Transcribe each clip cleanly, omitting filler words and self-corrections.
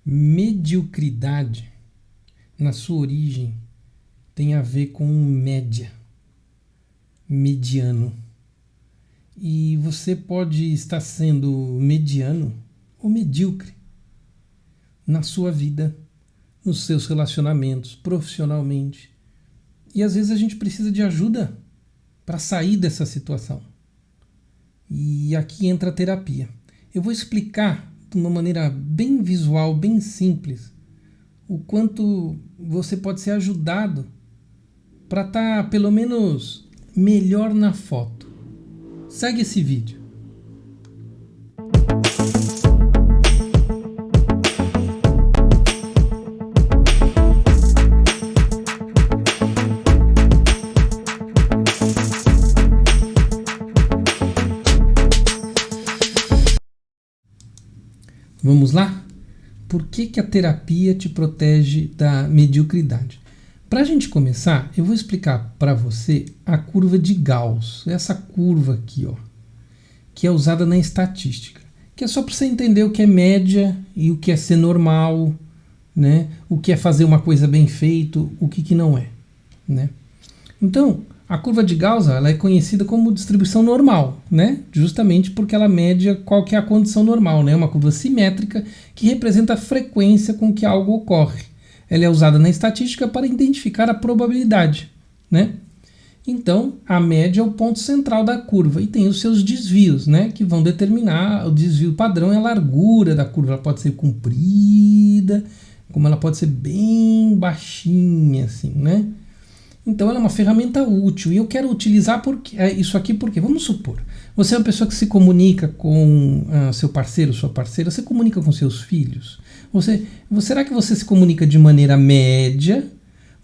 Mediocridade, na sua origem, tem a ver com média, mediano. E você pode estar sendo mediano ou medíocre na sua vida, nos seus relacionamentos, profissionalmente. E às vezes a gente precisa de ajuda para sair dessa situação. E aqui entra a terapia. Eu vou explicar de uma maneira bem visual, bem simples, o quanto você pode ser ajudado para estar pelo menos melhor na foto. Segue esse vídeo. Vamos lá? Por que a terapia te protege da mediocridade? Para a gente começar, eu vou explicar para você a curva de Gauss. Essa curva aqui, ó, que é usada na estatística. Que é só para você entender o que é média e o que é ser normal, né? O que é fazer uma coisa bem feito, o que não é, né? Então, a curva de Gauss, ela é conhecida como distribuição normal, né? Justamente porque ela mede qual que é a condição normal, né? Uma curva simétrica que representa a frequência com que algo ocorre. Ela é usada na estatística para identificar a probabilidade, né? Então, a média é o ponto central da curva e tem os seus desvios, né? Que vão determinar, o desvio padrão é a largura da curva. Ela pode ser comprida, como ela pode ser bem baixinha, assim, né? Então ela é uma ferramenta útil e eu quero utilizar isso aqui porque, vamos supor, você é uma pessoa que se comunica com seu parceiro, sua parceira, você comunica com seus filhos? Será que você se comunica de maneira média?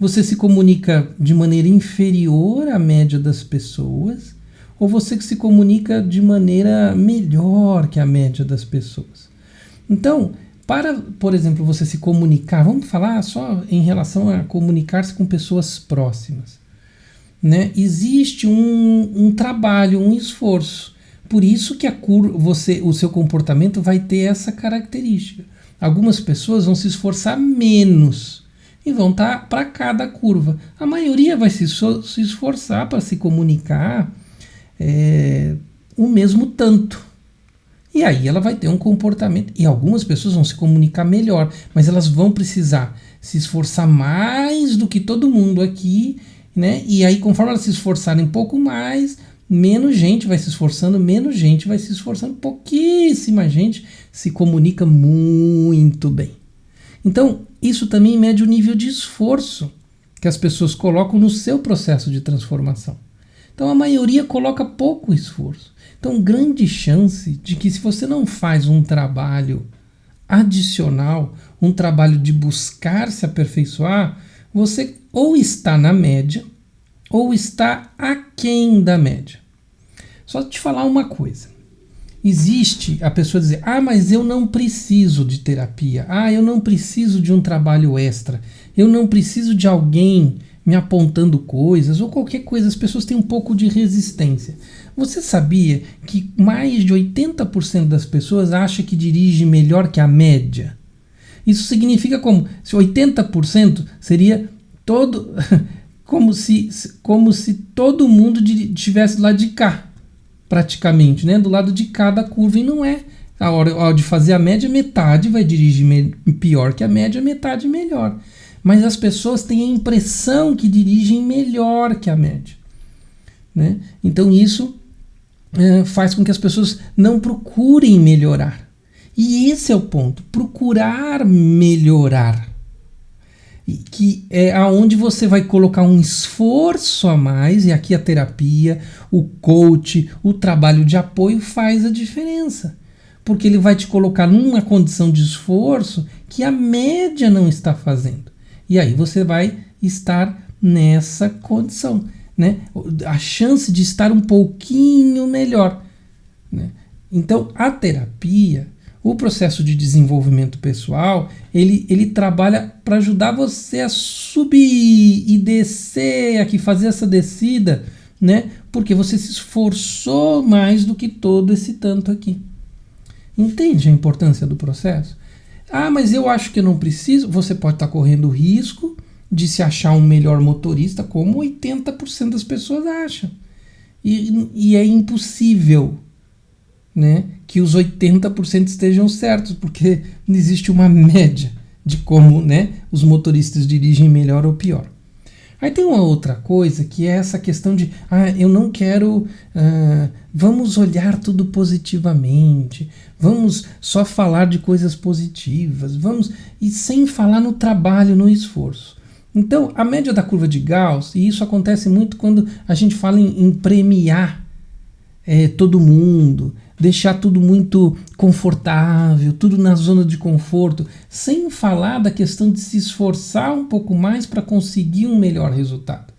Você se comunica de maneira inferior à média das pessoas? Ou você que se comunica de maneira melhor que a média das pessoas? Então, para, por exemplo, você se comunicar, vamos falar só em relação a comunicar-se com pessoas próximas, né? Existe um trabalho, um esforço. Por isso que o seu comportamento vai ter essa característica. Algumas pessoas vão se esforçar menos e vão estar para cada curva. A maioria vai se esforçar para se comunicar o mesmo tanto. E aí ela vai ter um comportamento, e algumas pessoas vão se comunicar melhor, mas elas vão precisar se esforçar mais do que todo mundo aqui, né? E aí conforme elas se esforçarem um pouco mais, menos gente vai se esforçando, pouquíssima gente se comunica muito bem. Então isso também mede o nível de esforço que as pessoas colocam no seu processo de transformação. Então a maioria coloca pouco esforço. Então, grande chance de que se você não faz um trabalho adicional, um trabalho de buscar se aperfeiçoar, você ou está na média ou está aquém da média. Só te falar uma coisa. Existe a pessoa dizer, mas eu não preciso de terapia, eu não preciso de um trabalho extra, eu não preciso de alguém me apontando coisas ou qualquer coisa. As pessoas têm um pouco de resistência. Você sabia que mais de 80% das pessoas acha que dirige melhor que a média? Isso significa como? Se 80% seria como se todo mundo estivesse do lado de cá, praticamente, né? Do lado de cada curva, e não é. A hora de fazer a média, metade vai dirigir pior que a média, metade melhor. Mas as pessoas têm a impressão que dirigem melhor que a média, né? Então isso faz com que as pessoas não procurem melhorar. E esse é o ponto, procurar melhorar. Que é aonde você vai colocar um esforço a mais, e aqui a terapia, o coach, o trabalho de apoio faz a diferença. Porque ele vai te colocar numa condição de esforço que a média não está fazendo. E aí você vai estar nessa condição, né? A chance de estar um pouquinho melhor, né? Então a terapia, o processo de desenvolvimento pessoal, ele trabalha para ajudar você a subir e descer aqui, fazer essa descida, né? Porque você se esforçou mais do que todo esse tanto aqui. Entende a importância do processo? Ah, mas eu acho que eu não preciso. Você pode estar correndo o risco de se achar um melhor motorista, como 80% das pessoas acham. E é impossível, né, que os 80% estejam certos, porque não existe uma média de como, né, os motoristas dirigem melhor ou pior. Aí tem uma outra coisa que é essa questão de eu não quero, vamos olhar tudo positivamente, vamos só falar de coisas positivas, e sem falar no trabalho, no esforço. Então, a média da curva de Gauss, e isso acontece muito quando a gente fala em premiar todo mundo, deixar tudo muito confortável, tudo na zona de conforto, sem falar da questão de se esforçar um pouco mais para conseguir um melhor resultado.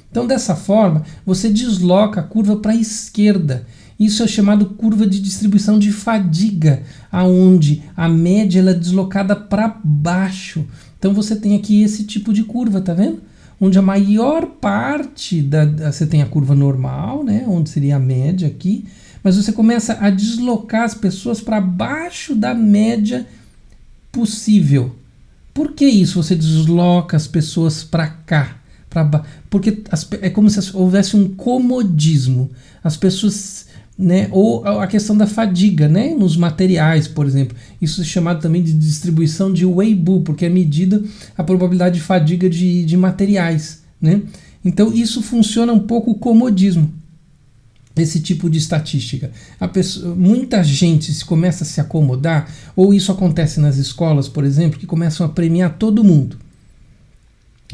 Então, dessa forma, você desloca a curva para a esquerda. Isso é chamado curva de distribuição de fadiga, aonde a média ela é deslocada para baixo. Então você tem aqui esse tipo de curva, tá vendo? Onde a maior parte você tem a curva normal, né, onde seria a média aqui, mas você começa a deslocar as pessoas para baixo da média possível. Por que isso? Você desloca as pessoas para cá, porque é como se houvesse um comodismo. As pessoas, né, ou a questão da fadiga, né, nos materiais, por exemplo. Isso é chamado também de distribuição de Weibull, porque é medida a probabilidade de fadiga de materiais, né? Então isso funciona um pouco o comodismo, esse tipo de estatística. Muita gente começa a se acomodar, ou isso acontece nas escolas, por exemplo, que começam a premiar todo mundo.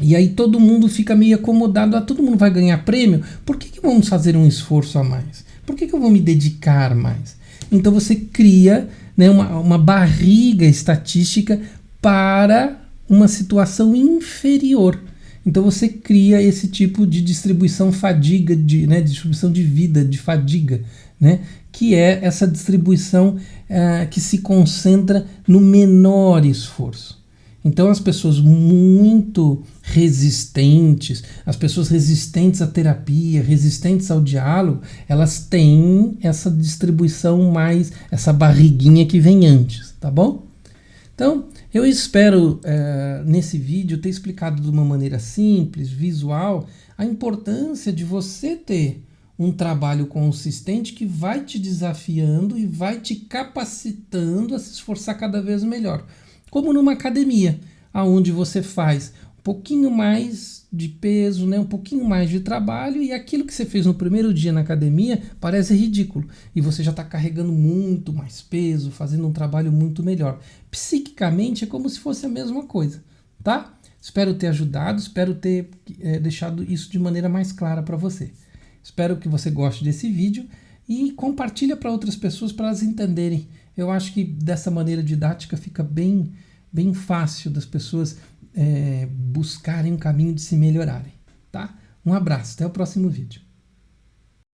E aí todo mundo fica meio acomodado, todo mundo vai ganhar prêmio, por que vamos fazer um esforço a mais? Por que eu vou me dedicar mais? Então você cria, né, uma barriga estatística para uma situação inferior. Então você cria esse tipo de distribuição fadiga, distribuição de vida, de fadiga, né, que é essa distribuição que se concentra no menor esforço. Então as pessoas muito resistentes, as pessoas resistentes à terapia, resistentes ao diálogo, elas têm essa distribuição mais, essa barriguinha que vem antes, tá bom? Então, eu espero nesse vídeo ter explicado de uma maneira simples, visual, a importância de você ter um trabalho consistente que vai te desafiando e vai te capacitando a se esforçar cada vez melhor. Como numa academia, onde você faz um pouquinho mais de peso, né, um pouquinho mais de trabalho, e aquilo que você fez no primeiro dia na academia parece ridículo. E você já está carregando muito mais peso, fazendo um trabalho muito melhor. Psiquicamente é como se fosse a mesma coisa, tá? Espero ter ajudado, espero ter deixado isso de maneira mais clara para você. Espero que você goste desse vídeo e compartilha para outras pessoas para elas entenderem. Eu acho que dessa maneira didática fica bem fácil das pessoas buscarem um caminho de se melhorarem, tá? Um abraço, até o próximo vídeo.